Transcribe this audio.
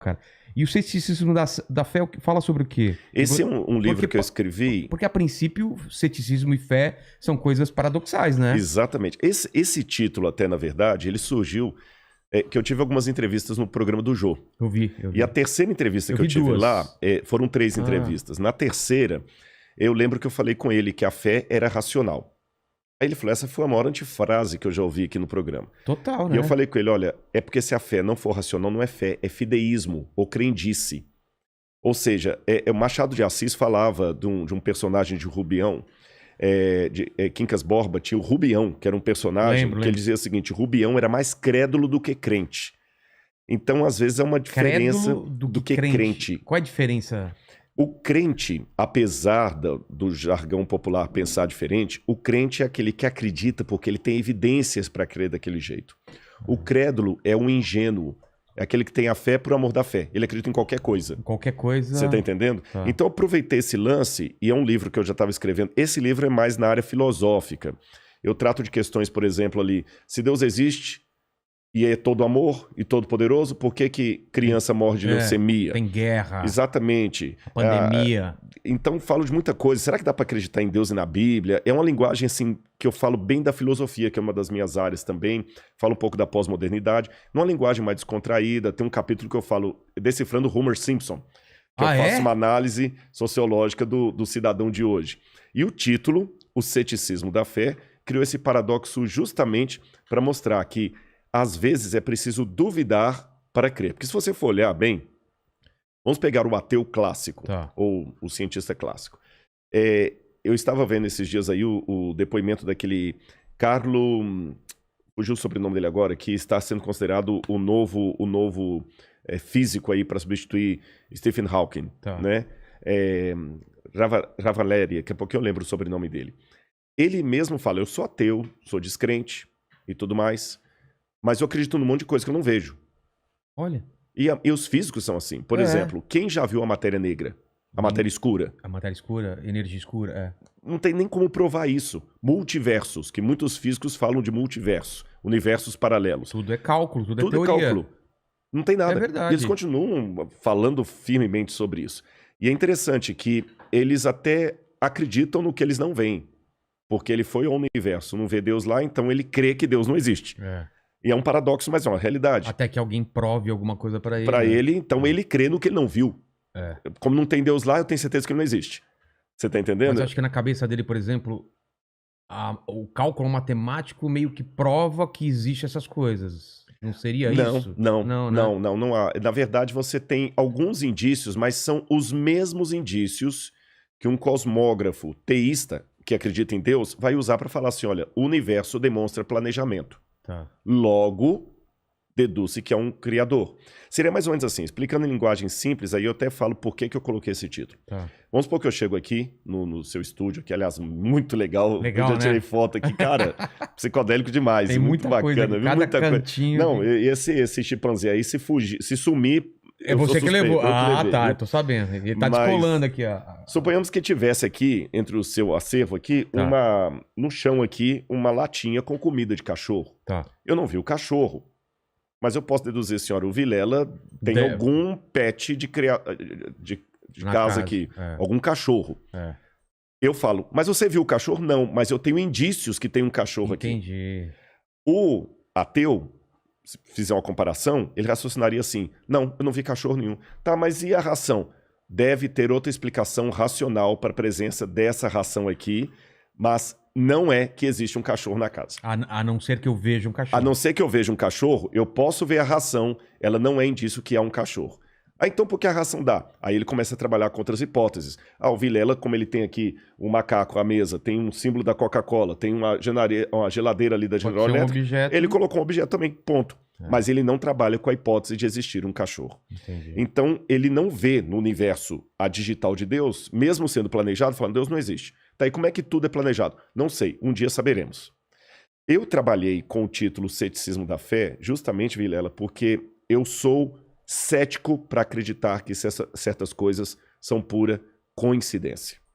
cara. E o ceticismo da fé fala sobre o quê? Esse é um livro que eu escrevi. Porque, a princípio, ceticismo e fé são coisas paradoxais, né? Exatamente. Esse título, até, na verdade, ele surgiu... que eu tive algumas entrevistas no programa do Jô. Eu vi. E a terceira entrevista que eu tive lá, foram 3 entrevistas. Na terceira, eu lembro que eu falei com ele que a fé era racional. Aí ele falou, essa foi a maior antifrase que eu já ouvi aqui no programa. Total, né? E eu falei com ele, olha, é porque se a fé não for racional, não é fé, é fideísmo, ou crendice. Ou seja, o Machado de Assis falava de um personagem de Rubião, Quincas Borba tinha o Rubião, que era um personagem que ele dizia o seguinte, Rubião era mais crédulo do que crente. Então, às vezes, é uma diferença do que crente. Qual é a diferença? O crente, apesar do jargão popular pensar diferente, o crente é aquele que acredita porque ele tem evidências para crer daquele jeito. O crédulo é um ingênuo, é aquele que tem a fé por amor da fé. Ele acredita em qualquer coisa. Qualquer coisa. Você está entendendo? Tá. Então eu aproveitei esse lance, e é um livro que eu já estava escrevendo. Esse livro é mais na área filosófica. Eu trato de questões, por exemplo, ali, se Deus existe e é todo amor e todo poderoso, por que criança morre de leucemia? Tem guerra. Exatamente. A pandemia. Então falo de muita coisa. Será que dá para acreditar em Deus e na Bíblia? É uma linguagem assim que eu falo bem da filosofia, que é uma das minhas áreas também. Falo um pouco da pós-modernidade. Numa linguagem mais descontraída. Tem um capítulo que eu falo decifrando Homer Simpson. Que eu faço uma análise sociológica do cidadão de hoje. E o título, O Ceticismo da Fé, criou esse paradoxo justamente para mostrar que às vezes é preciso duvidar para crer. Porque se você for olhar bem, vamos pegar o ateu clássico, ou o cientista clássico. Eu estava vendo esses dias aí o depoimento daquele Carlo, fugiu o sobrenome dele agora, que está sendo considerado o novo físico aí para substituir Stephen Hawking, né? Ravaleri, daqui a pouco eu lembro o sobrenome dele. Ele mesmo fala, eu sou ateu, sou descrente e tudo mais, mas eu acredito num monte de coisa que eu não vejo. Olha. E os físicos são assim. Por exemplo, quem já viu a matéria negra? A matéria escura? A matéria escura, energia escura, Não tem nem como provar isso. Multiversos, que muitos físicos falam de multiverso. Universos paralelos. Tudo é cálculo, tudo é teoria. Tudo é cálculo. Não tem nada. É verdade. E eles continuam falando firmemente sobre isso. E é interessante que eles até acreditam no que eles não veem. Porque ele foi ao universo, não vê Deus lá, então ele crê que Deus não existe. E é um paradoxo, mas é uma realidade. Até que alguém prove alguma coisa para ele. Para ele, então ele crê no que ele não viu. Como não tem Deus lá, eu tenho certeza que ele não existe. Você tá entendendo? Mas eu acho que na cabeça dele, por exemplo, o cálculo matemático meio que prova que existe essas coisas. Não seria isso? Não há. Na verdade, você tem alguns indícios, mas são os mesmos indícios que um cosmógrafo teísta, que acredita em Deus, vai usar para falar assim, olha, o universo demonstra planejamento. Logo, deduz-se que é um criador. Seria mais ou menos assim, explicando em linguagem simples, aí eu até falo por que eu coloquei esse título. Vamos supor que eu chego aqui no seu estúdio, que aliás, muito legal. Eu já tirei foto aqui, cara, psicodélico demais. Tem muito muita bacana. Coisa, cada muita cantinho. Não, esse chimpanzé aí, se sumir... É você que levou. Tá, eu tô sabendo. Ele tá descolando aqui. Suponhamos que tivesse aqui, entre o seu acervo aqui, no chão aqui, uma latinha com comida de cachorro. Eu não vi o cachorro, mas eu posso deduzir, senhora, o Vilela tem algum pet de casa aqui, algum cachorro. Eu falo, mas você viu o cachorro? Não, mas eu tenho indícios que tem um cachorro aqui. Entendi. O ateu, se fizer uma comparação, ele raciocinaria assim, não, eu não vi cachorro nenhum. Tá, mas e a ração? Deve ter outra explicação racional para a presença dessa ração aqui, mas não é que existe um cachorro na casa. A não ser que eu veja um cachorro. A não ser que eu veja um cachorro, eu posso ver a ração, ela não é indício que há um cachorro. Então por que a ração dá? Aí ele começa a trabalhar com outras hipóteses. O Vilela, como ele tem aqui um macaco à mesa, tem um símbolo da Coca-Cola, tem uma geladeira ali da General Electric, ele colocou um objeto também, ponto. Mas ele não trabalha com a hipótese de existir um cachorro. Entendi. Então ele não vê no universo a digital de Deus, mesmo sendo planejado, falando, Deus não existe. Tá, e como é que tudo é planejado? Não sei, um dia saberemos. Eu trabalhei com o título Ceticismo da Fé, justamente, Vilela, porque eu sou cético para acreditar que certas coisas são pura coincidência.